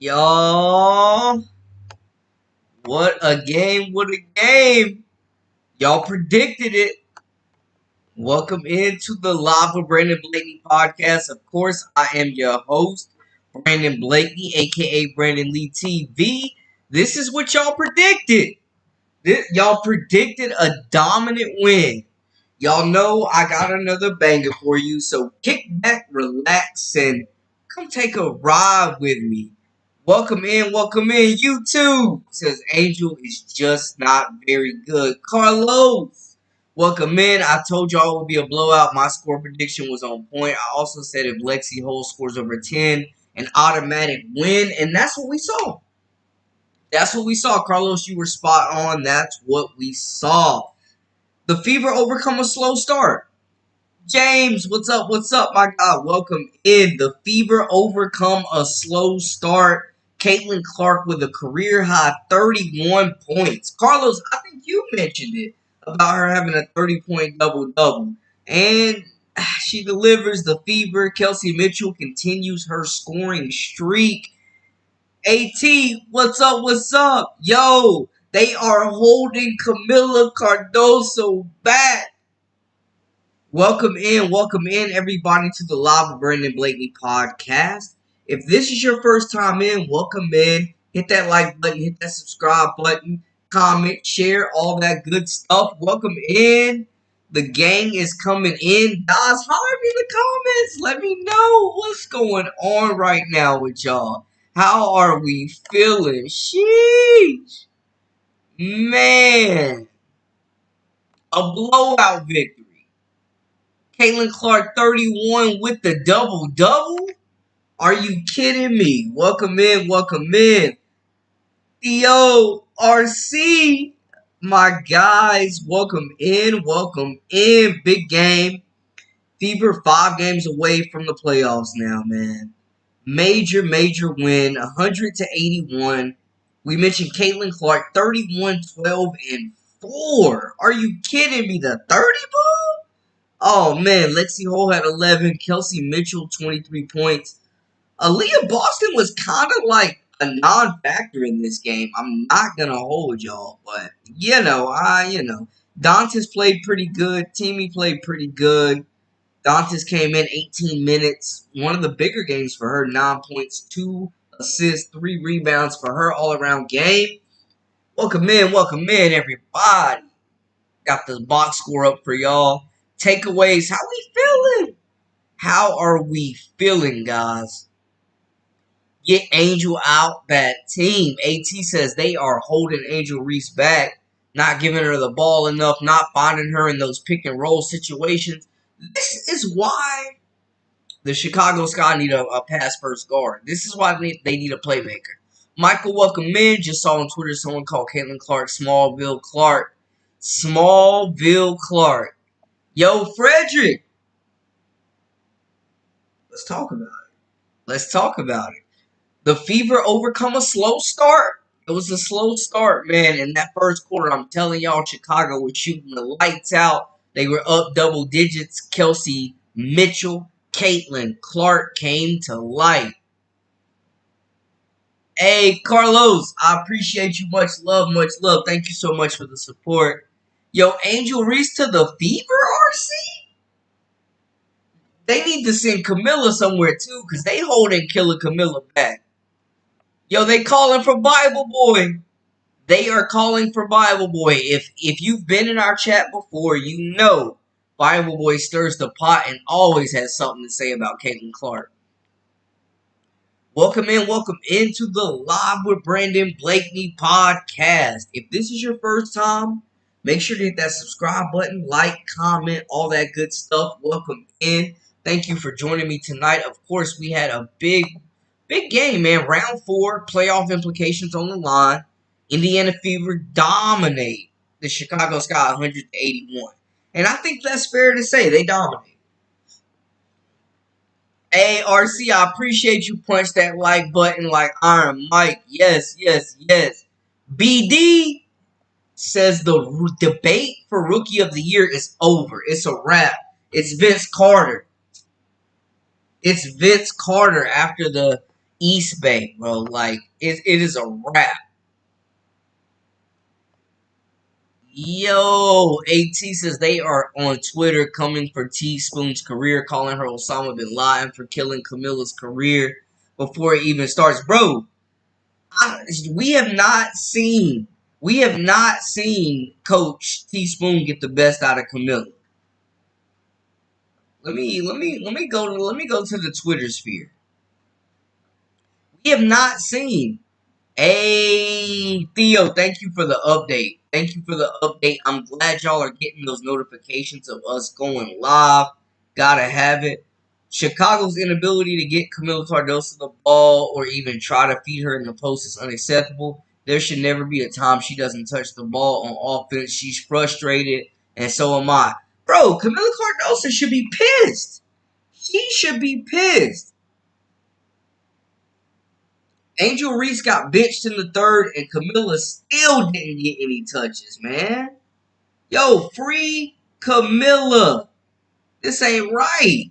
Y'all, what a game, what a game. Y'all predicted it. Welcome into the Live with Brandon Blakeney podcast. Of course, I am your host, Brandon Blakeney, aka Brandon Lee TV. This is what y'all predicted. Y'all predicted a dominant win. Y'all know I got another banger for you, so kick back, relax, and come take a ride with me. Welcome in, YouTube. Says Angel is just not very good. Carlos, welcome in. I told y'all it would be a blowout. My score prediction was on point. I also said if Lexi Hole scores over 10, an automatic win, and that's what we saw. That's what we saw. Carlos, you were spot on. That's what we saw. The Fever overcome a slow start. James, what's up? What's up, my God? Welcome in. The Fever overcome a slow start. Caitlin Clark with a career high 31 points. Carlos, I think you mentioned it about her having a 30-point double-double. And she delivers. The Fever. Kelsey Mitchell continues her scoring streak. AT, what's up? What's up? Yo, they are holding Kamilla Cardoso back. Welcome in, everybody, to the Live with Brandon Blakeney podcast. If this is your first time in, welcome in. Hit that like button, hit that subscribe button, comment, share, all that good stuff. Welcome in. The gang is coming in. Guys, holler at me in the comments. Let me know what's going on right now with y'all. How are we feeling? Sheesh. Man. A blowout victory. Caitlin Clark 31 with the double-double? Are you kidding me? Welcome in. Theo RC, my guys, welcome in. Big game. Fever 5 games away from the playoffs now, man. Major win, 100-81. We mentioned Caitlin Clark, 31, 12, and 4. Are you kidding me? The 30 ball? Oh, man. Lexi Hole had 11. Kelsey Mitchell, 23 points. Aaliyah Boston was kind of like a non-factor in this game. I'm not going to hold y'all, but, Dantes played pretty good. Timmy played pretty good. Dantes came in 18 minutes. One of the bigger games for her. 9 points, 2 assists, 3 rebounds for her all-around game. Welcome in, everybody. Got the box score up for y'all. Takeaways. How we feeling? How are we feeling, guys? Get Angel out that team. AT says they are holding Angel Reese back, not giving her the ball enough, not finding her in those pick and roll situations. This is why the Chicago Sky need a pass first guard. This is why they need a playmaker. Michael, welcome in. Just saw on Twitter someone called Caitlin Clark Smallville Clark. Smallville Clark. Yo, Frederick. Let's talk about it. The Fever overcome a slow start. It was a slow start, man. In that first quarter, I'm telling y'all, Chicago was shooting the lights out. They were up double digits. Kelsey Mitchell, Caitlin Clark came to life. Hey, Carlos, I appreciate you. Much love. Thank you so much for the support. Yo, Angel Reese to the Fever, RC? They need to send Kamilla somewhere, too, because they holding Killer Kamilla back. Yo, they calling for Bible Boy. They are calling for Bible Boy. If you've been in our chat before, you know Bible Boy stirs the pot and always has something to say about Caitlin Clark. Welcome into the Live with Brandon Blakeney podcast. If this is your first time, make sure to hit that subscribe button, like, comment, all that good stuff. Welcome in. Thank you for joining me tonight. Of course, we had a big game, man. Round 4, playoff implications on the line. Indiana Fever dominate the Chicago Sky 100-81. And I think that's fair to say. They dominate. Hey, RC, I appreciate you punch that like button like Iron Mike. Yes. BD says the debate for Rookie of the Year is over. It's a wrap. It's Vince Carter. After the East Bay, bro. Like, it is a wrap. Yo, AT says they are on Twitter coming for Teaspoon's career, calling her Osama bin Laden for killing Kamilla's career before it even starts. Bro, we have not seen Coach Teaspoon get the best out of Kamilla. Let me go to the Twitter sphere. We have not seen. Hey, Theo, thank you for the update. Thank you for the update. I'm glad y'all are getting those notifications of us going live. Gotta have it. Chicago's inability to get Kamilla Cardoso the ball or even try to feed her in the post is unacceptable. There should never be a time she doesn't touch the ball on offense. She's frustrated, and so am I. Bro, Kamilla Cardoso should be pissed. She should be pissed. Angel Reese got benched in the third, and Kamilla still didn't get any touches, man. Yo, free Kamilla. This ain't right.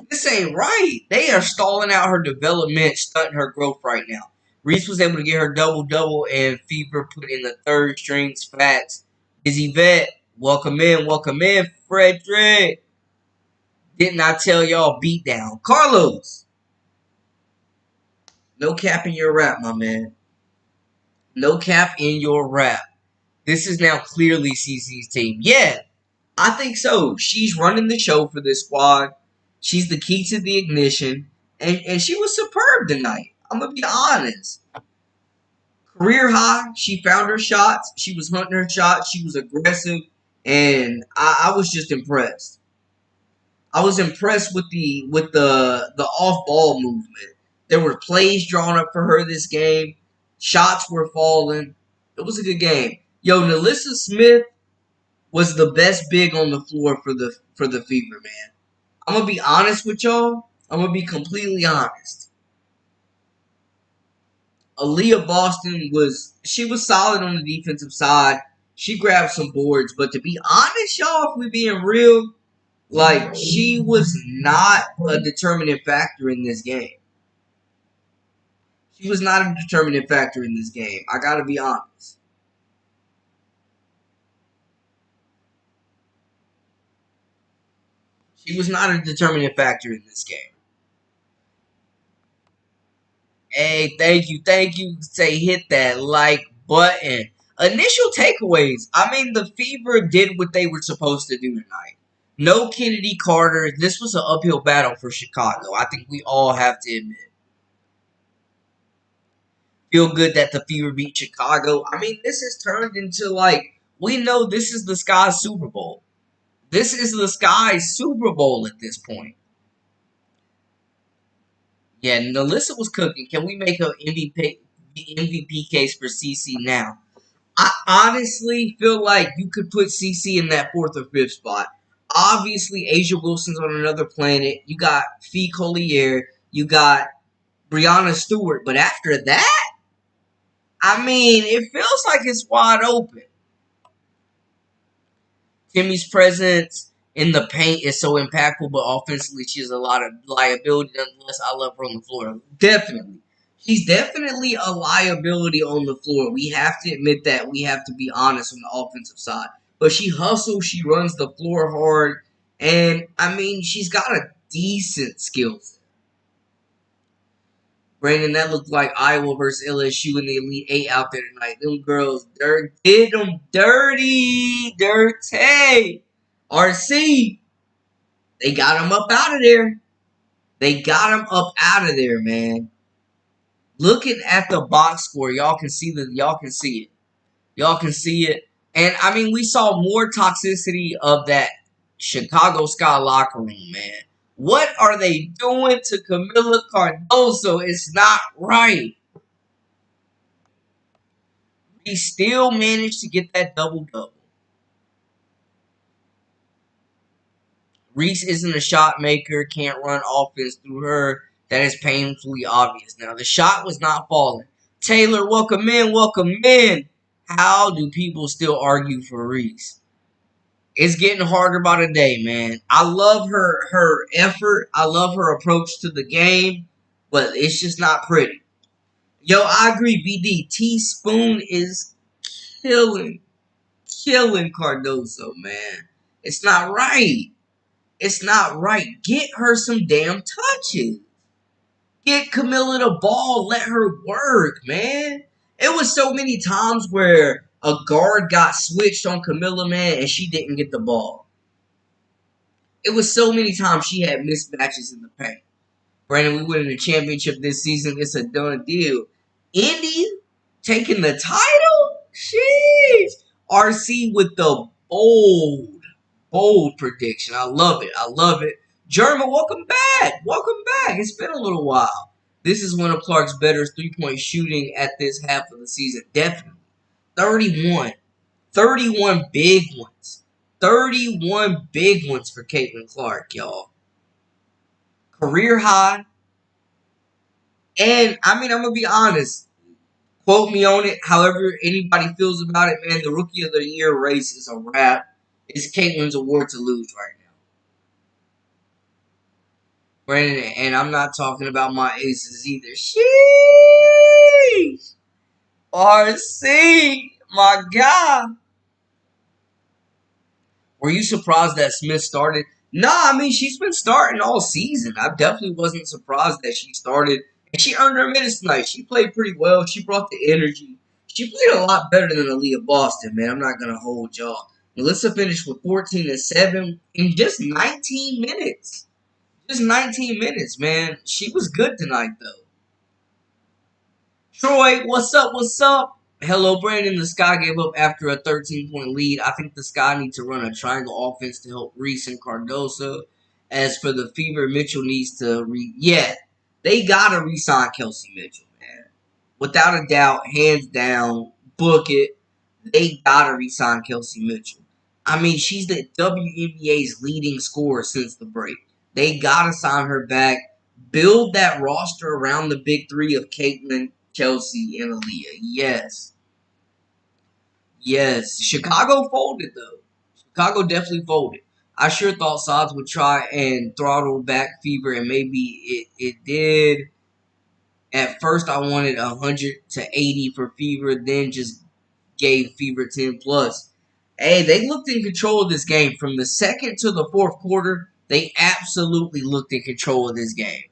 This ain't right. They are stalling out her development, stunting her growth right now. Reese was able to get her double-double, and Fever put in the third strings. Facts. Izzy Vet, welcome in, Frederick. Didn't I tell y'all beat down? Carlos, no cap in your rap, my man. No cap in your rap. This is now clearly CC's team. Yeah, I think so. She's running the show for this squad. She's the key to the ignition. And she was superb tonight. I'm going to be honest. Career high. She found her shots. She was hunting her shots. She was aggressive. And I was just impressed. I was impressed with the off ball movement. There were plays drawn up for her this game. Shots were falling. It was a good game. Yo, Nalissa Smith was the best big on the floor for the Fever, man. I'm gonna be honest with y'all. I'm gonna be completely honest. Aaliyah Boston was solid on the defensive side. She grabbed some boards, but to be honest, y'all, if we being real, like she was not a determining factor in this game. She was not a determining factor in this game. I gotta be honest. She was not a determining factor in this game. Hey, thank you. Say hit that like button. Initial takeaways. I mean, the Fever did what they were supposed to do tonight. No Kennedy Carter. This was an uphill battle for Chicago. I think we all have to admit. Feel good that the Fever beat Chicago. I mean, this has turned into like, we know this is the Sky's Super Bowl. This is the Sky's Super Bowl at this point. Yeah, Nalissa was cooking. Can we make an MVP case for CC now? I honestly feel like you could put CC in that fourth or fifth spot. Obviously, Asia Wilson's on another planet. You got Fee Collier. You got Brianna Stewart. But after that, I mean, it feels like it's wide open. Timmy's presence in the paint is so impactful, but offensively, she has a lot of liability. Nonetheless, I love her on the floor. Definitely. She's definitely a liability on the floor. We have to admit that. We have to be honest on the offensive side. But she hustles. She runs the floor hard. And, I mean, she's got a decent skill set. Brandon, that looked like Iowa versus LSU in the Elite Eight out there tonight. Them girls did them dirty. RC, they got him up out of there. They got him up out of there, man. Looking at the box score, y'all can see it. Y'all can see it. And I mean, we saw more toxicity of that Chicago Sky locker room, man. What are they doing to Kamilla Cardoso? It's not right. He still managed to get that double-double. Reese isn't a shot maker, can't run offense through her. That is painfully obvious. Now, the shot was not falling. Taylor, welcome in. How do people still argue for Reese? It's getting harder by the day, man. I love her effort. I love her approach to the game. but it's just not pretty. Yo, I agree, BD. Teaspoon is killing Cardoso, man. It's not right. It's not right. Get her some damn touches. Get Kamilla the ball. Let her work, man. It was so many times where a guard got switched on Kamilla, man, and she didn't get the ball. It was so many times she had mismatches in the paint. Brandon, we winning the championship this season. It's a done deal. Indy taking the title? Sheesh. RC with the bold prediction. I love it. I love it. German, welcome back. Welcome back. It's been a little while. This is one of Clark's better three-point shooting at this half of the season. Definitely. 31. 31 big ones. 31 big ones for Caitlin Clark, y'all. Career high. And, I mean, I'm going to be honest. Quote me on it. However anybody feels about it, man, the Rookie of the Year race is a wrap. It's Caitlin's award to lose right now. Brandon, and I'm not talking about my aces either. Sheesh! RC, my God. Were you surprised that Smith started? Nah, I mean, she's been starting all season. I definitely wasn't surprised that she started. And she earned her minutes tonight. She played pretty well. She brought the energy. She played a lot better than Aaliyah Boston, man. I'm not going to hold y'all. Melissa finished with 14 and 7 in just 19 minutes. Just 19 minutes, man. She was good tonight, though. Troy, what's up? What's up? Hello, Brandon. The Sky gave up after a 13-point lead. I think the Sky need to run a triangle offense to help Reese and Cardoso. As for the Fever, Mitchell needs to they gotta re-sign Kelsey Mitchell, man. Without a doubt, hands down, book it. They gotta re-sign Kelsey Mitchell. I mean, she's the WNBA's leading scorer since the break. They gotta sign her back. Build that roster around the big three of Caitlin, Kelsey, and Aaliyah. Yes. Yes. Chicago folded, though. Chicago definitely folded. I sure thought Sods would try and throttle back Fever, and maybe it did. At first, I wanted 100 to 80 for Fever, then just gave Fever 10 plus. Hey, they looked in control of this game. From the second to the fourth quarter, they absolutely looked in control of this game.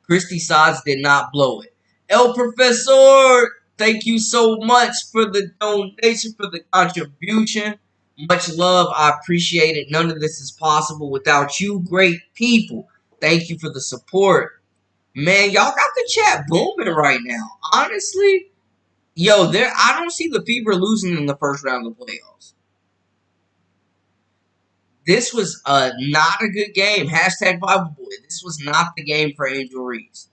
Christy Sods did not blow it. El Professor, thank you so much for the donation, for the contribution. Much love. I appreciate it. None of this is possible without you great people. Thank you for the support. Man, y'all got the chat booming right now. Honestly, yo, I don't see the Fever losing in the first round of the playoffs. This was not a good game. Hashtag Bible Boy. This was not the game for Angel Reese.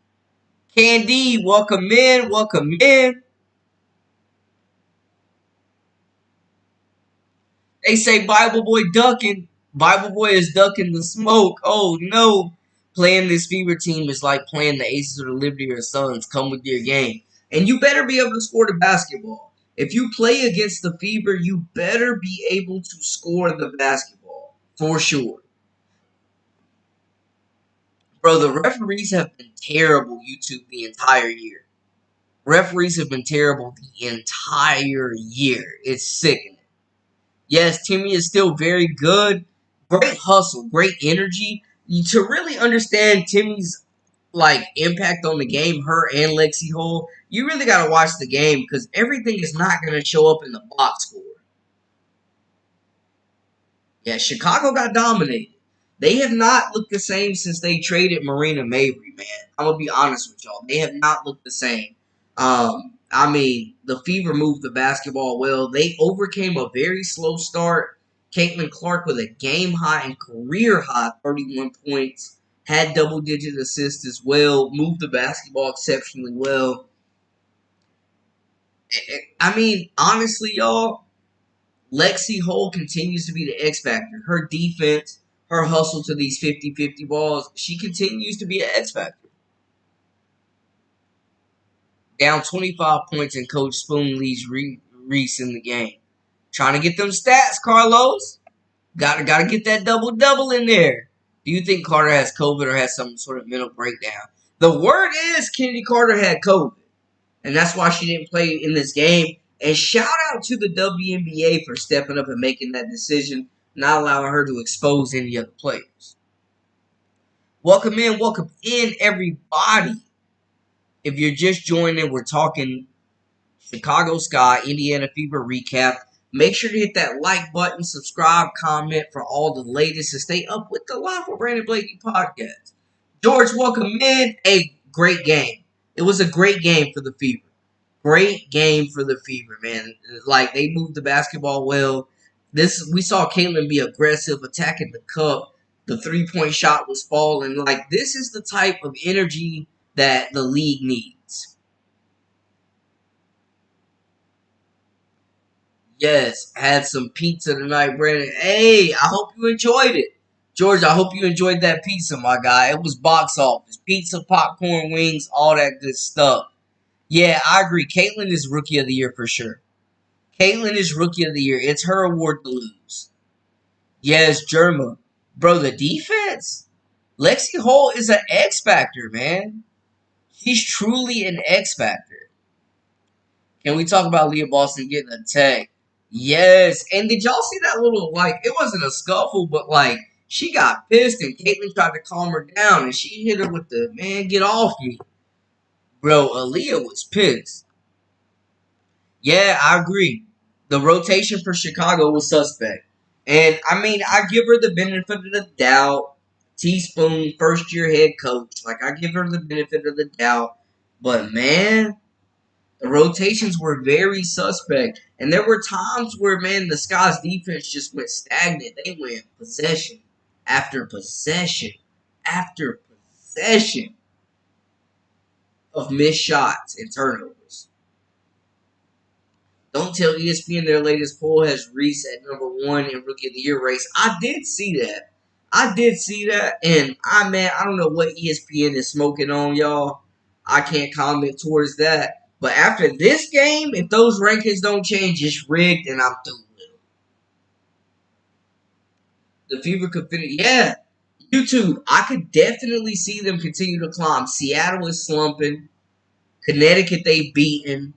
Candy, welcome in. Welcome in. They say Bible Boy ducking. Bible Boy is ducking the smoke. Oh, no. Playing this Fever team is like playing the Aces or the Liberty or Suns. Come with your game. And you better be able to score the basketball. If you play against the Fever, you better be able to score the basketball. For sure. Bro, the referees have been terrible, YouTube, the entire year. Referees have been terrible the entire year. It's sickening. Yes, Timmy is still very good. Great hustle, great energy. To really understand Timmy's impact on the game, her and Lexi Hole, you really gotta watch the game because everything is not gonna show up in the box score. Yeah, Chicago got dominated. They have not looked the same since they traded Marina Mabry, man. I'm going to be honest with y'all. They have not looked the same. I mean, the Fever moved the basketball well. They overcame a very slow start. Caitlin Clark with a game-high and career-high 31 points. Had double-digit assists as well. Moved the basketball exceptionally well. I mean, honestly, y'all, Lexi Hole continues to be the X factor. Her defense, her hustle to these 50-50 balls, she continues to be an X factor. Down 25 points and Coach Spoon leads Reese in the game. Trying to get them stats, Carlos. Gotta get that double-double in there. Do you think Carter has COVID or has some sort of mental breakdown? The word is Kennedy Carter had COVID, and that's why she didn't play in this game. And shout out to the WNBA for stepping up and making that decision, not allowing her to expose any other players. Welcome in, everybody. If you're just joining, we're talking Chicago Sky, Indiana Fever recap. Make sure to hit that like button, subscribe, comment for all the latest to stay up with the Live with Brandon Blakey podcast. George, welcome in. A great game. It was a great game for the Fever. Great game for the Fever, man. Like, they moved the basketball well. We saw Caitlin be aggressive, attacking the cup. The 3-point shot was falling. Like, this is the type of energy that the league needs. Yes, had some pizza tonight, Brandon. Hey, I hope you enjoyed it. George, I hope you enjoyed that pizza, my guy. It was box office. Pizza, popcorn, wings, all that good stuff. Yeah, I agree. Caitlin is Rookie of the Year for sure. Caitlin is Rookie of the Year. It's her award to lose. Yes, Germa. Bro, the defense? Lexi Hall is an X Factor, man. She's truly an X Factor. Can we talk about Leah Boston getting attacked? Yes. And did y'all see that little, like, it wasn't a scuffle, but, like, she got pissed and Caitlin tried to calm her down and she hit her with the, man, get off me. Bro, Aaliyah was pissed. Yeah, I agree. The rotation for Chicago was suspect. And, I mean, I give her the benefit of the doubt. Teaspoon, first-year head coach. Like, I give her the benefit of the doubt. But, man, the rotations were very suspect. And there were times where, man, the Sky's defense just went stagnant. They went possession after possession after possession of missed shots and turnovers. Don't tell ESPN their latest poll has Reese at number 1 in Rookie of the Year race. I did see that. And I don't know what ESPN is smoking on, y'all. I can't comment towards that. But after this game, if those rankings don't change, it's rigged and I'm through with it. The Fever could finish. Yeah. YouTube, I could definitely see them continue to climb. Seattle is slumping. Connecticut, they've beaten.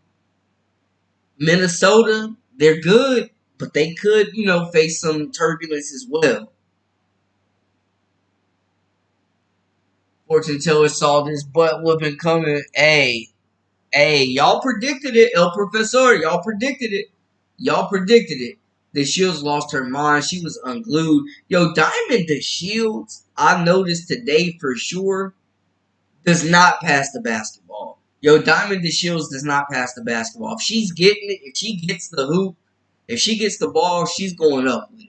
Minnesota, they're good, but they could, face some turbulence as well. Fortune teller saw this butt whooping coming. Hey, y'all predicted it, El Professor. Y'all predicted it. The Shields lost her mind. She was unglued. Yo, Diamond the Shields, I noticed today for sure, does not pass the basketball. Yo, Diamond the Shields does not pass the basketball. If she's getting it, if she gets the hoop, if she gets the ball, she's going up with it.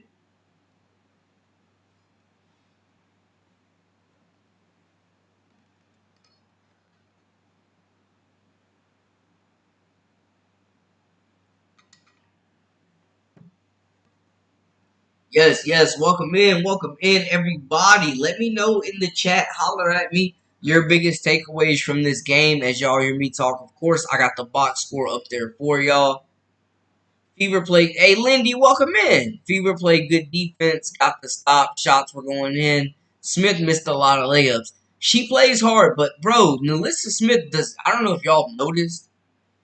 Yes. Welcome in, everybody. Let me know in the chat. Holler at me your biggest takeaways from this game as y'all hear me talk. Of course, I got the box score up there for y'all. Fever played. Hey, Lindy, welcome in. Fever played good defense. Got the stop. Shots were going in. Smith missed a lot of layups. She plays hard, but bro, Nalissa Smith does. I don't know if y'all noticed,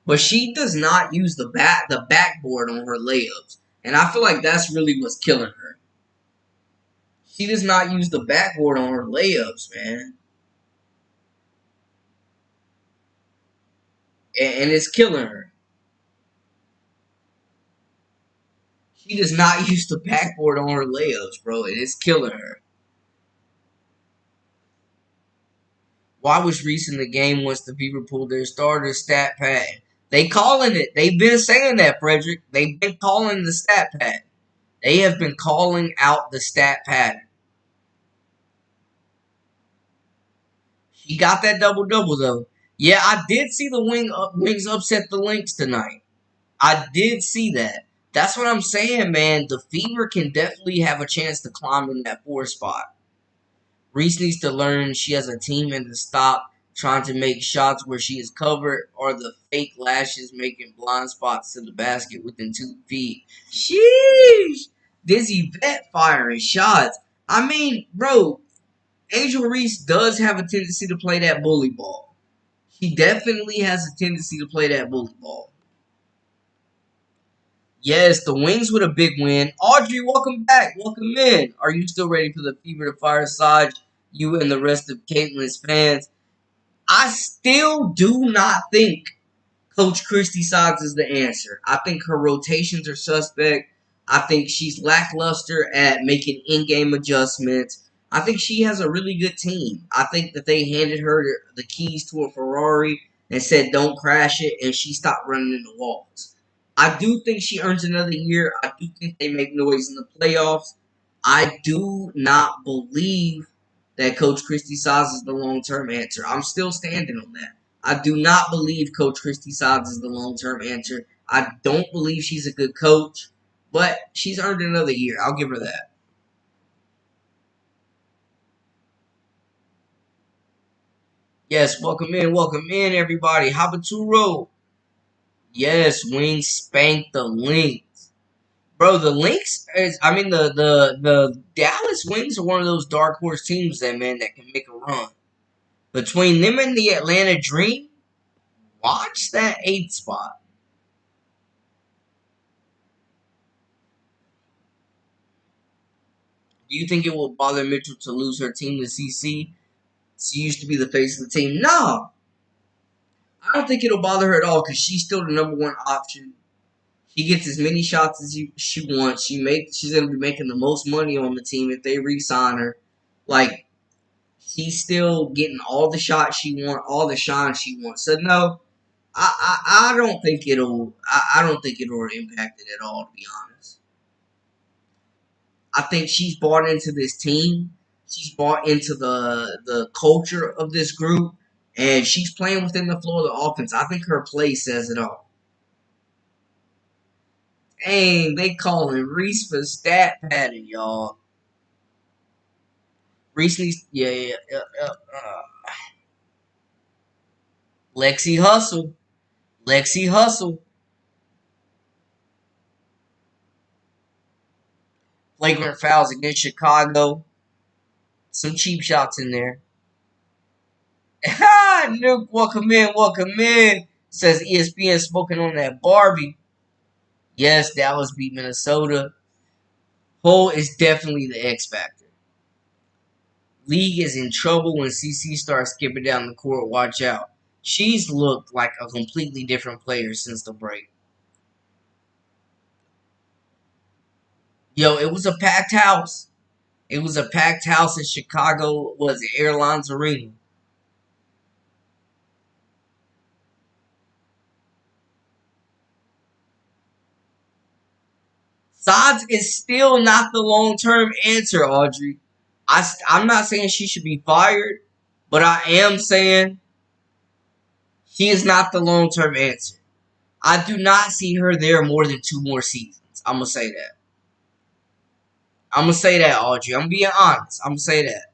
but she does not use the backboard on her layups, and I feel like that's really what's killing her. She does not use the backboard on her layups, man. And it's killing her. She does not use the backboard on her layups, bro. It is killing her. Why was Reese in the game once the Fever pulled their starter stat pad? They calling it. They've been saying that, Frederick. They've been calling the stat pad. They have been calling out the stat pad. She got that double-double, though. Yeah, I did see the Wings upset the Lynx tonight. I did see that. That's what I'm saying, man. The Fever can definitely have a chance to climb in that 4 spot. Reese needs to learn she has a team and to stop trying to make shots where she is covered or the fake lashes making blind spots to the basket within 2 feet. Sheesh! Dizzy Vet firing shots. I mean, bro, Angel Reese does have a tendency to play that bully ball. He definitely has a tendency to play that bully ball. Yes, the Wings with a big win. Audrey, welcome back. Welcome in. Are you still ready for the Fever to Fireside? You and the rest of Caitlin's fans. I still do not think Coach Christy Soggs is the answer. I think her rotations are suspect. I think she's lackluster at making in-game adjustments. I think she has a really good team. I think that they handed her the keys to a Ferrari and said, don't crash it, and she stopped running into walls. I do think she earns another year. I do think they make noise in the playoffs. I do not believe that Coach Christy Soggs is the long-term answer. I'm still standing on that. I do not believe Coach Christy Soggs is the long-term answer. I don't believe she's a good coach, but she's earned another year. I'll give her that. Yes, welcome in, everybody. Habaturo. Yes, Wings spanked the Lynx. Bro, the Lynx is, I mean, the Dallas Wings are one of those dark horse teams that can make a run. Between them and the Atlanta Dream, watch that 8th spot. Do you think it will bother Mitchell to lose her team to CC? She used to be the face of the team. No, I don't think it'll bother her at all because she's still the number one option. She gets as many shots as she wants. She's gonna be making the most money on the team if they re-sign her. Like she's still getting all the shots she wants, all the shine she wants. So no, I don't think I don't think it'll impact it at all. To be honest, I think she's bought into this team. She's bought into the culture of this group, and she's playing within the flow of the offense. I think her play says it all. Dang, they calling Reese for stat padding, y'all. Reese needs, Lexi Hustle. Lexi Hustle. Flagrant fouls against Chicago. Some cheap shots in there. Nuke, welcome in, welcome in. Says ESPN smoking on that Barbie. Yes, Dallas beat Minnesota. Cole is definitely the X factor. League is in trouble when CC starts skipping down the court. Watch out. She's looked like a completely different player since the break. Yo, it was a packed house. It was a packed house in Chicago. Was it Airlines Arena? Sods is still not the long-term answer, Audrey. I'm not saying she should be fired, but I am saying she is not the long-term answer. I do not see her there more than 2 more seasons. I'm gonna say that. I'm gonna say that, Audrey. I'm being honest. I'm gonna say that.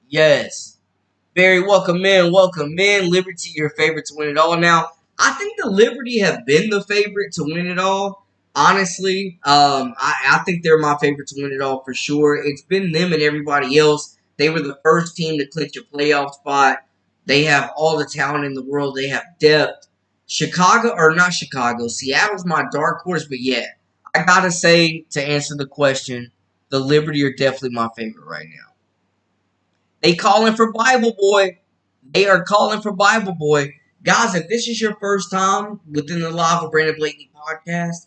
Yes. Very welcome in, welcome in. Liberty, your favorite to win it all. Now, I think the Liberty have been the favorite to win it all. Honestly, I think they're my favorite to win it all for sure. It's been them and everybody else. They were the first team to clinch a playoff spot. They have all the talent in the world. They have depth. Chicago, or not Chicago, Seattle's my dark horse, but yeah, I gotta say, to answer the question, the Liberty are definitely my favorite right now. They calling for Bible Boy. They are calling for Bible Boy. Guys, if this is your first time within the Live with Brandon Blakey podcast,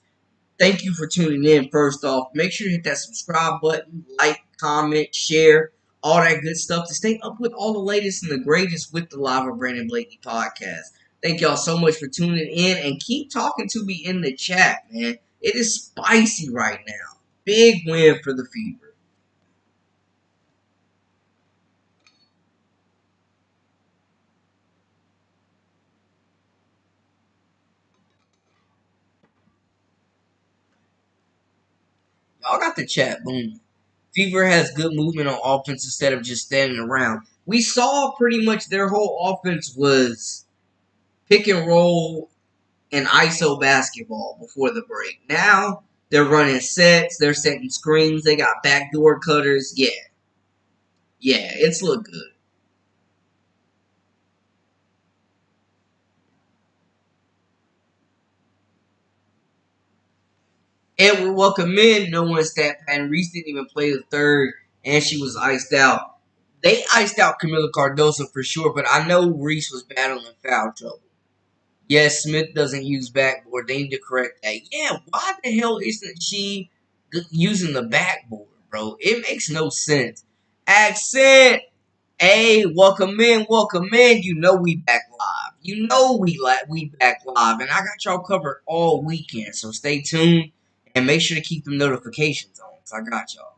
thank you for tuning in. First off, make sure you hit that subscribe button, like, comment, share, all that good stuff to stay up with all the latest and the greatest with the Live with Brandon Blakey podcast. Thank y'all so much for tuning in and keep talking to me in the chat, man. It is spicy right now. Big win for the Fever. Y'all got the chat booming. Fever has good movement on offense instead of just standing around. We saw pretty much their whole offense was pick and roll and ISO basketball before the break. Now They're running sets. They're setting screens. They got backdoor cutters. Yeah. Yeah, it's look good. Edward welcome in. No one stat pattern. Reese didn't even play the third, and she was iced out. They iced out Kamilla Cardoso for sure, but I know Reese was battling foul trouble. Yes, Smith doesn't use backboard. They need to correct that. Yeah, why the hell isn't she using the backboard, bro? It makes no sense. Accent. Hey, welcome in, welcome in. You know we back live. You know we back live, and I got y'all covered all weekend. So stay tuned and make sure to keep the notifications on. Cause I got y'all.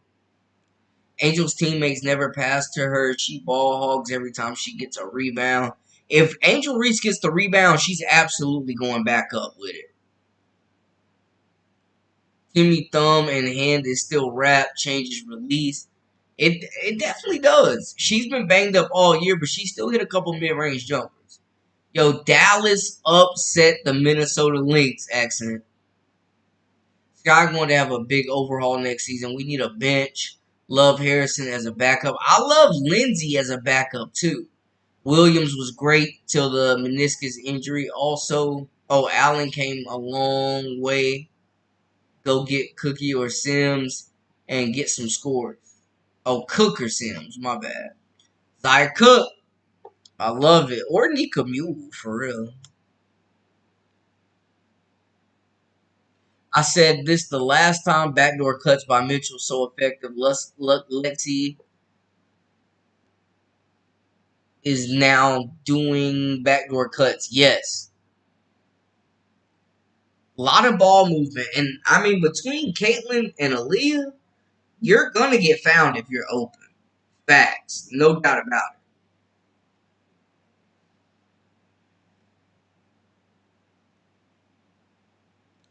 Angel's teammates never pass to her. She ball hogs every time she gets a rebound. If Angel Reese gets the rebound, she's absolutely going back up with it. Timmy thumb and hand is still wrapped, changes release. It definitely does. She's been banged up all year, but she still hit a couple mid-range jumpers. Yo, Dallas upset the Minnesota Lynx accent. Sky going to have a big overhaul next season. We need a bench. Love Harrison as a backup. I love Lindsay as a backup too. Williams was great till the meniscus injury. Also, Allen came a long way. Go get Cookie or Sims and get some scores. Oh, Cook or Sims, my bad. Zaya Cook, I love it. Or Nika Mule, for real. I said this the last time backdoor cuts by Mitchell so effective. Lexi is now doing backdoor cuts. Yes. A lot of ball movement. And I mean, between Caitlin and Aaliyah, you're going to get found if you're open. Facts. No doubt about it.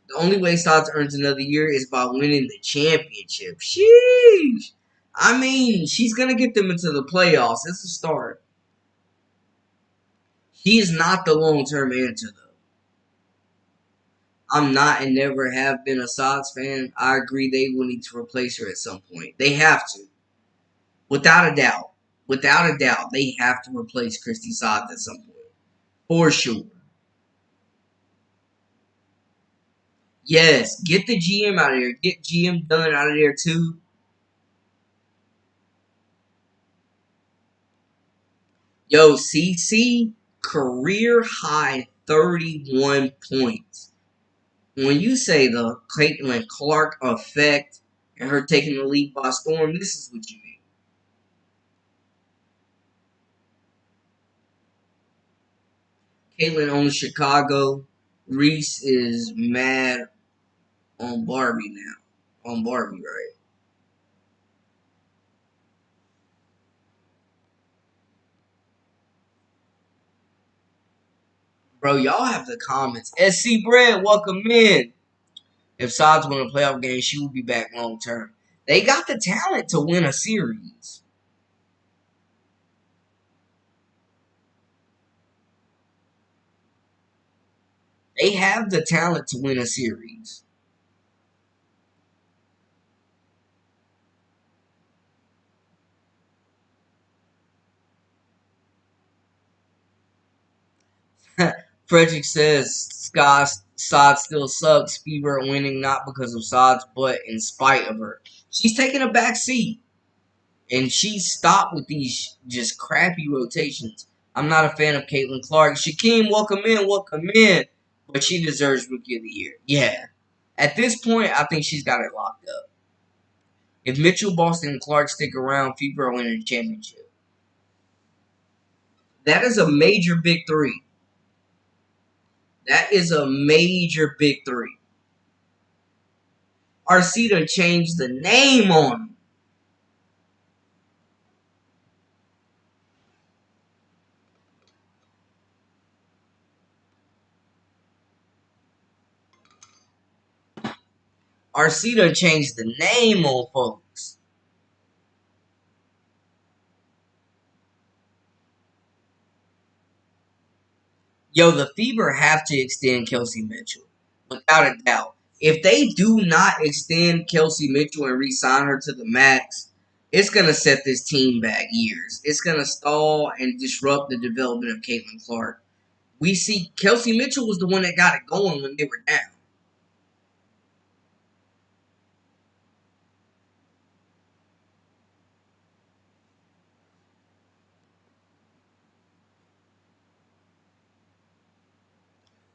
The only way Stotts earns another year is by winning the championship. Sheesh. I mean, she's going to get them into the playoffs. It's a start. He is not the long-term answer, though. I'm not and never have been a Sox fan. I agree they will need to replace her at some point. They have to. Without a doubt. Without a doubt, they have to replace Christy Sox at some point. For sure. Yes, get the GM out of here. Get GM done out of there, too. Yo, CC, career high 31 points. When you say the Caitlin Clark effect and her taking the league by storm, this is what you mean. Caitlin owns Chicago. Reese is mad on Barbie now. On Barbie, right? Bro, y'all have the comments. SC Bread, welcome in. If Saud's win a playoff game, she will be back long term. They got the talent to win a series. They have the talent to win a series. Frederick says Sod still sucks. Fever winning not because of Sod's, but in spite of her. She's taking a back seat. And she stopped with these just crappy rotations. I'm not a fan of Caitlin Clark. Shaquem, welcome in, welcome in. But she deserves Rookie of the Year. Yeah. At this point, I think she's got it locked up. If Mitchell, Boston, and Clark stick around, Fever are winning the championship. That is a major big three. That is a major big three. Arceta changed the name on him. Arceta changed the name on folks. Yo, the Fever have to extend Kelsey Mitchell. Without a doubt. If they do not extend Kelsey Mitchell and re-sign her to the max, it's gonna set this team back years. It's gonna stall and disrupt the development of Caitlin Clark. We see Kelsey Mitchell was the one that got it going when they were down.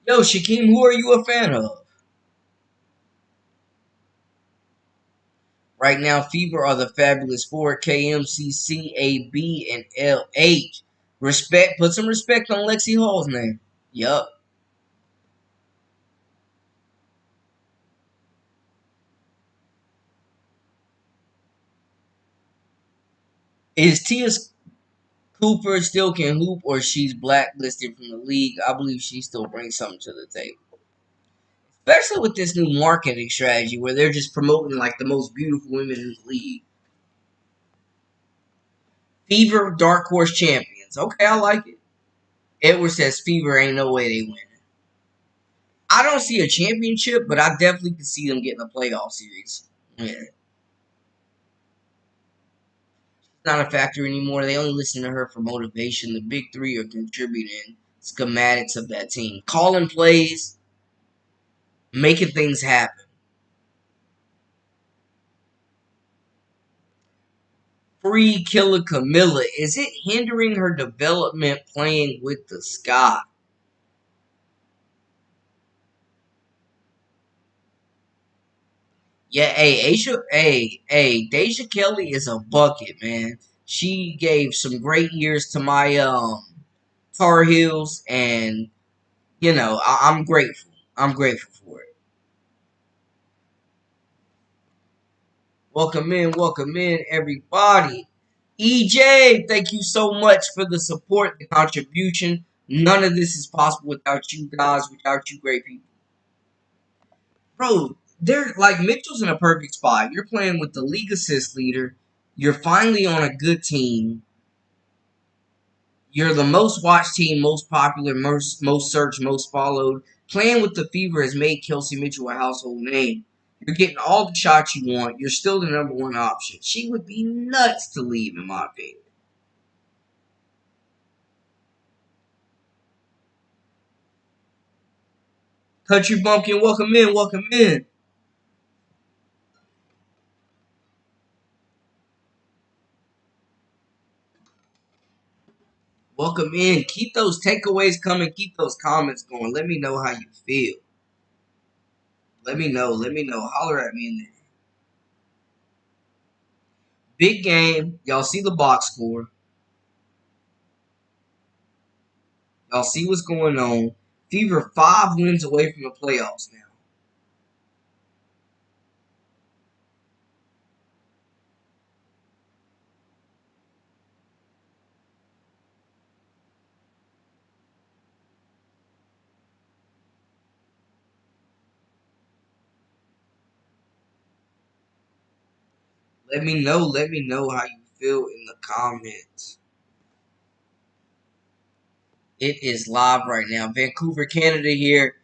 Yo, Shaquem, who are you a fan of? Right now, Fever are the Fabulous Four, KMCCAB, and LH. Respect, put some respect on Lexi Hall's name. Yup. Is Tia Cooper still can hoop or she's blacklisted from the league? I believe she still brings something to the table. Especially with this new marketing strategy where they're just promoting like the most beautiful women in the league. Fever Dark Horse Champions. Okay, I like it. Edward says Fever ain't no way they win. I don't see a championship, but I definitely can see them getting a playoff series. Yeah. It's not a factor anymore. They only listen to her for motivation. The big three are contributing schematics of that team. Calling plays, making things happen. Free killer Kamilla. Is it hindering her development playing with the sky? Yeah, Deja Kelly is a bucket, man. She gave some great years to my Tar Heels, and I'm grateful. I'm grateful for it. Welcome in, everybody. EJ, thank you so much for the support, the contribution. None of this is possible without you guys, without you great people. Bro, they're like Mitchell's in a perfect spot. You're playing with the league assist leader. You're finally on a good team. You're the most watched team, most popular, most searched, most followed. Playing with the Fever has made Kelsey Mitchell a household name. You're getting all the shots you want. You're still the number one option. She would be nuts to leave, in my opinion. Country Bumpkin, welcome in, welcome in. Welcome in. Keep those takeaways coming. Keep those comments going. Let me know how you feel. Let me know. Let me know. Holler at me in there. Big game. Y'all see the box score. Y'all see what's going on. Fever 5 wins away from the playoffs now. Let me know. Let me know how you feel in the comments. It is live right now. Vancouver, Canada here.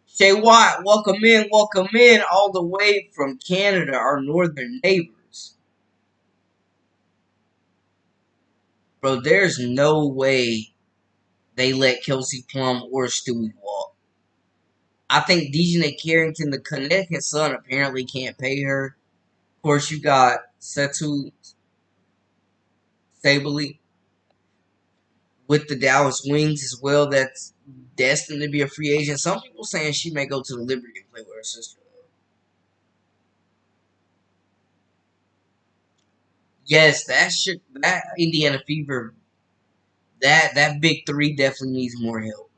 Shay Watt, welcome in all the way from Canada, our northern neighbors. Bro, there's no way they let Kelsey Plum or Stewie walk. I think Dejanay Carrington, the Connecticut son, apparently can't pay her. Of course, you got Setu Sabally with the Dallas Wings as well. That's destined to be a free agent. Some people saying she may go to the Liberty and play with her sister. Yes, that Indiana Fever, that big three definitely needs more help.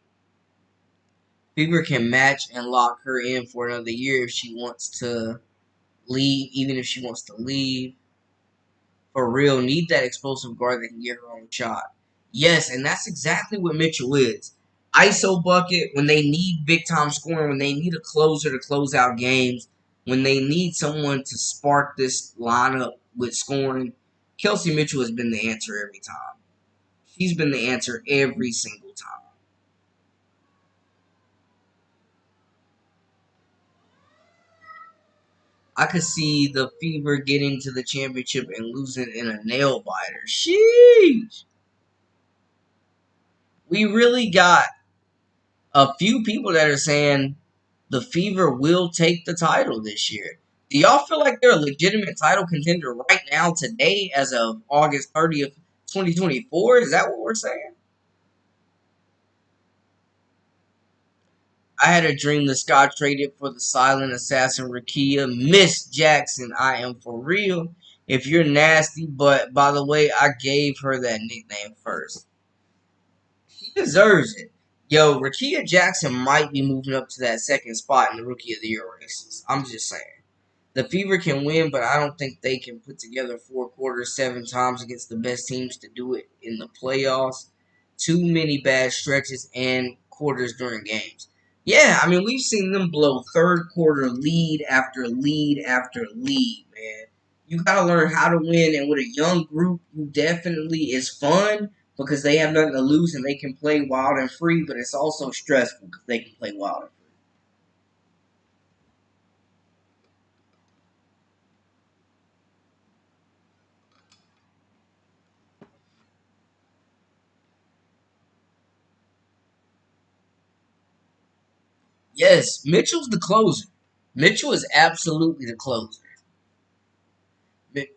Fever can match and lock her in for another year if she wants to leave, even if she wants to leave. For real, need that explosive guard that can get her own shot. Yes, and that's exactly what Mitchell is. ISO bucket when they need big time scoring, when they need a closer to close out games, when they need someone to spark this lineup with scoring. Kelsey Mitchell has been the answer every time. She's been the answer every single time. I could see the Fever getting to the championship and losing in a nail biter. Sheesh. We really got a few people that are saying the Fever will take the title this year. Do y'all feel like they're a legitimate title contender right now, today, as of August 30th, 2024? Is that what we're saying? I had a dream the Scott traded for the silent assassin Rakia. Miss Jackson, I am for real. If you're nasty, but by the way, I gave her that nickname first. She deserves it. Yo, Rakia Jackson might be moving up to that second spot in the Rookie of the Year races. I'm just saying. The Fever can win, but I don't think they can put together four quarters 7 times against the best teams to do it in the playoffs. Too many bad stretches and quarters during games. Yeah, I mean, we've seen them blow third quarter lead after lead after lead, man. You got to learn how to win, and with a young group, you definitely is fun because they have nothing to lose and they can play wild and free, but it's also stressful because they can play wild and free. Yes, Mitchell's the closer. Mitchell is absolutely the closer.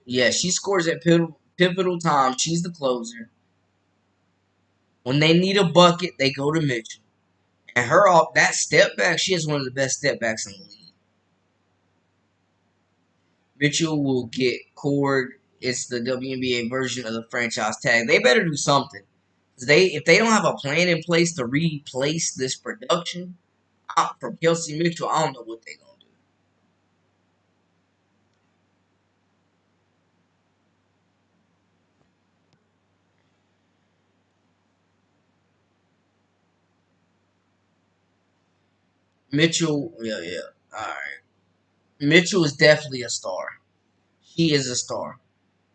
Yeah, she scores at pivotal times. She's the closer. When they need a bucket, they go to Mitchell. And her off that step back, she has one of the best step backs in the league. Mitchell will get cord. It's the WNBA version of the franchise tag. They better do something. If they don't have a plan in place to replace this production from Kelsey Mitchell, I don't know what they're gonna do. Mitchell, yeah. All right. Mitchell is definitely a star. He is a star.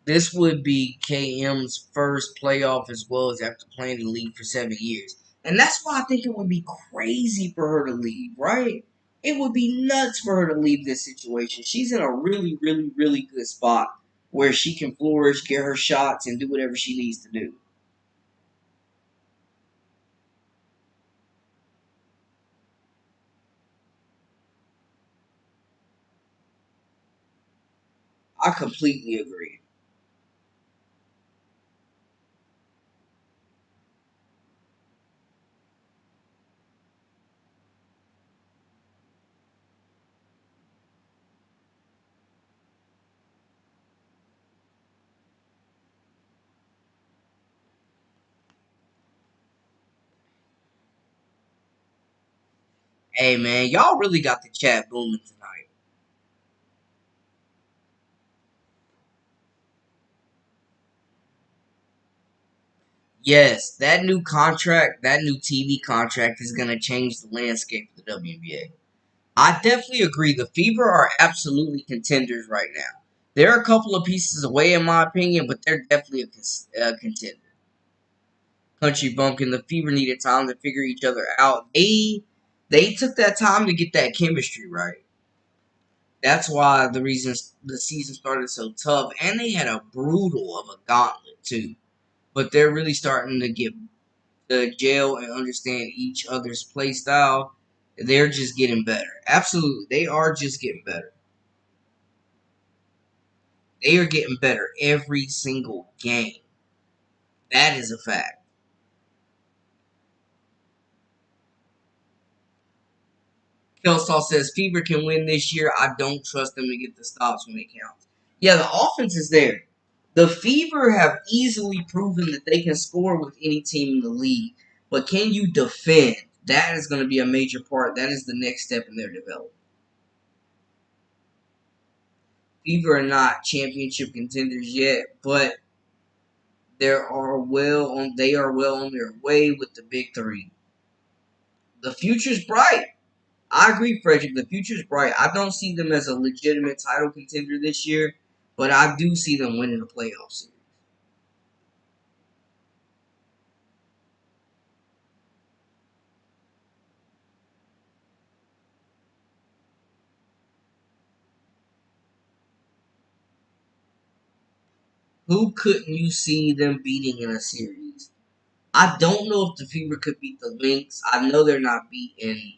This would be KM's first playoff as well as after playing the league for 7 years. And that's why I think it would be crazy for her to leave, right? It would be nuts for her to leave this situation. She's in a really, really, really good spot where she can flourish, get her shots, and do whatever she needs to do. I completely agree. Hey, man, y'all really got the chat booming tonight. Yes, that new TV contract is going to change the landscape of the WNBA. I definitely agree. The Fever are absolutely contenders right now. They're a couple of pieces away, in my opinion, but they're definitely a contender. Country Bumpkin, the Fever needed time to figure each other out. They took that time to get that chemistry right. That's why the reasons the season started so tough, and they had a brutal of a gauntlet too. But they're really starting to get the gel and understand each other's play style. They're just getting better. Absolutely, they are just getting better. They are getting better every single game. That is a fact. Kelsall says Fever can win this year. I don't trust them to get the stops when it counts. Yeah, the offense is there. The Fever have easily proven that they can score with any team in the league. But can you defend? That is going to be a major part. That is the next step in their development. Fever are not championship contenders yet, but they are well on their way with the big three. The future's bright. I agree, Frederick. The future's bright. I don't see them as a legitimate title contender this year, but I do see them winning the playoff series. Who couldn't you see them beating in a series? I don't know if the Fever could beat the Lynx. I know they're not beating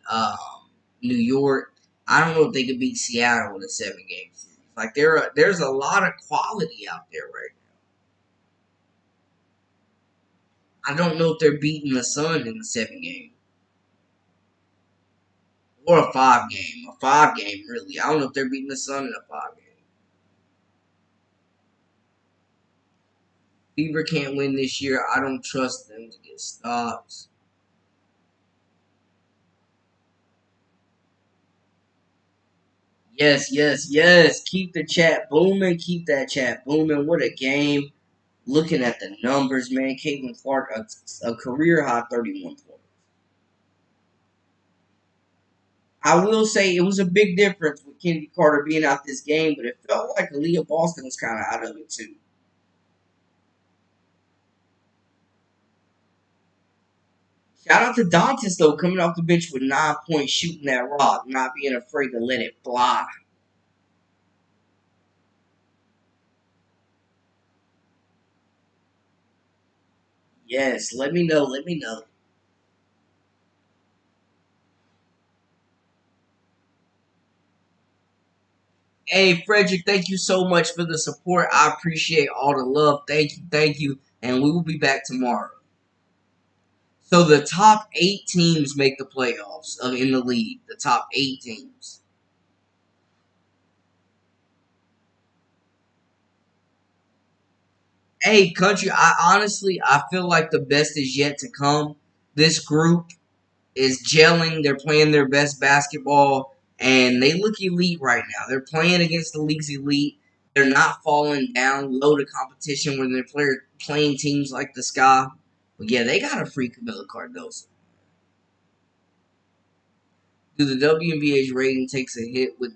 New York. I don't know if they could beat Seattle in a 7 game series. Like there's a lot of quality out there right now. I don't know if they're beating the Sun in a 7 game or a 5 game. A 5 game, really. I don't know if they're beating the Sun in a 5 game. Fever can't win this year. I don't trust them to get stops. Yes, yes, yes. Keep the chat booming. Keep that chat booming. What a game. Looking at the numbers, man. Caitlin Clark, a career high 31 points. I will say it was a big difference with Kennedy Carter being out this game, but it felt like Aaliyah Boston was kind of out of it, too. Shout out to Dantas, though, coming off the bench with 9 points, shooting that rock, not being afraid to let it fly. Yes, let me know. Let me know. Hey, Frederick, thank you so much for the support. I appreciate all the love. Thank you, thank you. And we will be back tomorrow. So the top 8 teams make the playoffs in the league. The top 8 teams. Hey, country. I feel like the best is yet to come. This group is gelling. They're playing their best basketball, and they look elite right now. They're playing against the league's elite. They're not falling down low to competition when they're playing teams like the Sky. But yeah, they got a free Kamilla Cardoso. Do the WNBA's rating takes a hit with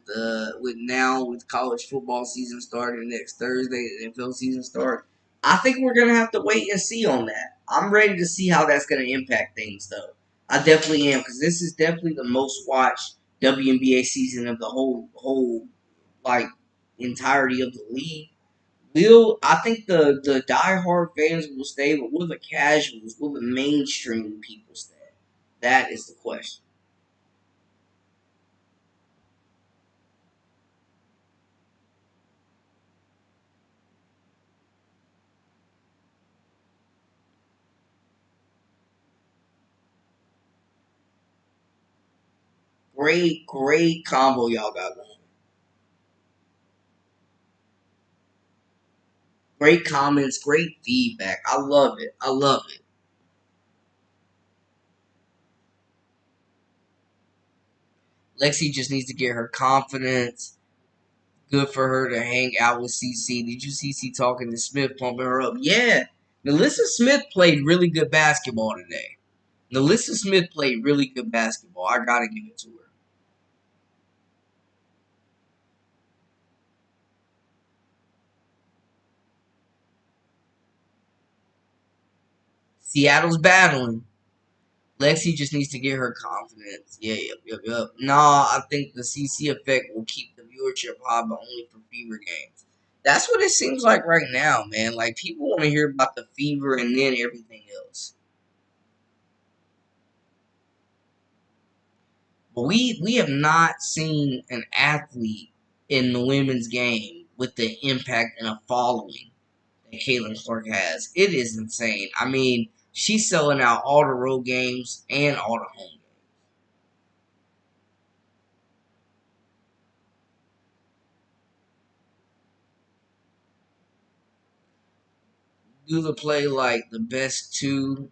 college football season starting next Thursday, the NFL season start? I think we're gonna have to wait and see on that. I'm ready to see how that's gonna impact things, though. I definitely am because this is definitely the most watched WNBA season of the whole like entirety of the league. Will I think the diehard fans will stay, but will the casuals, will the mainstream people stay? That is the question. Great, great combo y'all got going. Great comments, great feedback. I love it. I love it. Lexi just needs to get her confidence. Good for her to hang out with CC. Did you see CC talking to Smith, pumping her up? Yeah. Melissa Smith played really good basketball today. Melissa Smith played really good basketball. I gotta give it to her. Seattle's battling. Lexi just needs to get her confidence. Yeah, yep, yep, yep. Nah, I think the CC effect will keep the viewership high, but only for Fever games. That's what it seems like right now, man. Like people want to hear about the Fever and then everything else. But we have not seen an athlete in the women's game with the impact and a following that Caitlin Clark has. It is insane. I mean, she's selling out all the road games and all the home games. Do the play like the best 2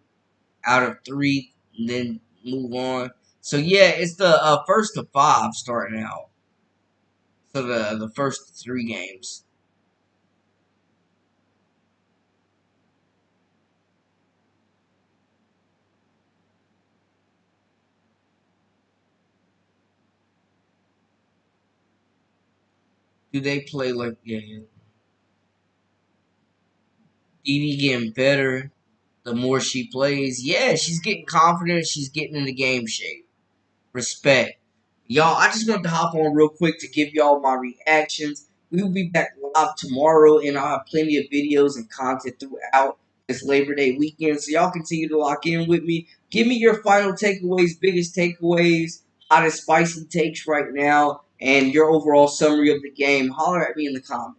out of 3, and then move on. So yeah, it's the first to 5 starting out. So the first 3 games. Do they play like yeah? Dee getting better the more she plays. Yeah, she's getting confident. She's getting into game shape. Respect. Y'all, I just wanted to hop on real quick to give y'all my reactions. We will be back live tomorrow, and I'll have plenty of videos and content throughout this Labor Day weekend. So y'all continue to lock in with me. Give me your final takeaways, biggest takeaways, hottest spicy takes right now, and your overall summary of the game. Holler at me in the comments.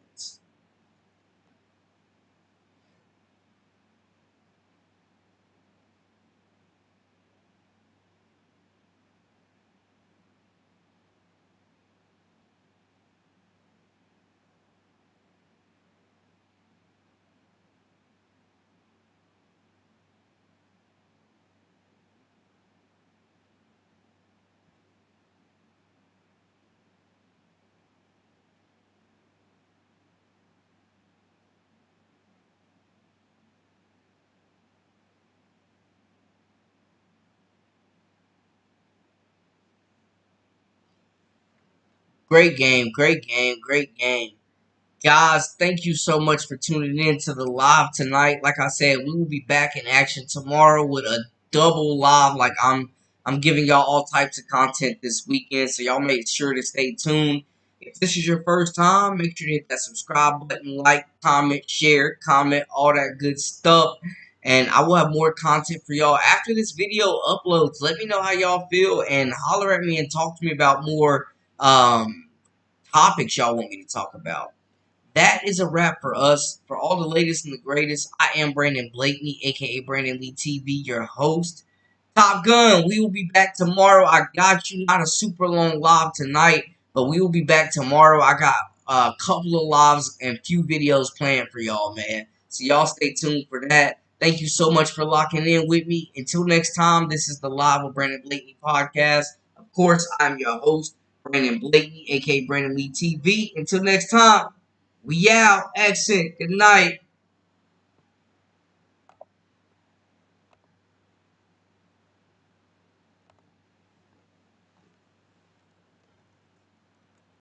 Great game, great game, great game. Guys, thank you so much for tuning in to the live tonight. Like I said, we will be back in action tomorrow with a double live. Like I'm giving y'all all types of content this weekend, so y'all make sure to stay tuned. If this is your first time, make sure to hit that subscribe button, like, comment, share, comment, all that good stuff. And I will have more content for y'all after this video uploads. Let me know how y'all feel and holler at me and talk to me about more topics y'all want me to talk about. That is a wrap for us. For all the latest and the greatest, I am Brandon Blakeney, aka Brandon Lee TV, your host. Top Gun, we will be back tomorrow. I got you. Not a super long live tonight, but we will be back tomorrow. I got a couple of lives and few videos planned for y'all, man. So y'all stay tuned for that. Thank you so much for locking in with me. Until next time, this is the Live with Brandon Blakeney podcast. Of course, I'm your host, Brandon Blakeney, aka Brandon Lee TV. Until next time. We out. Accent. Good night.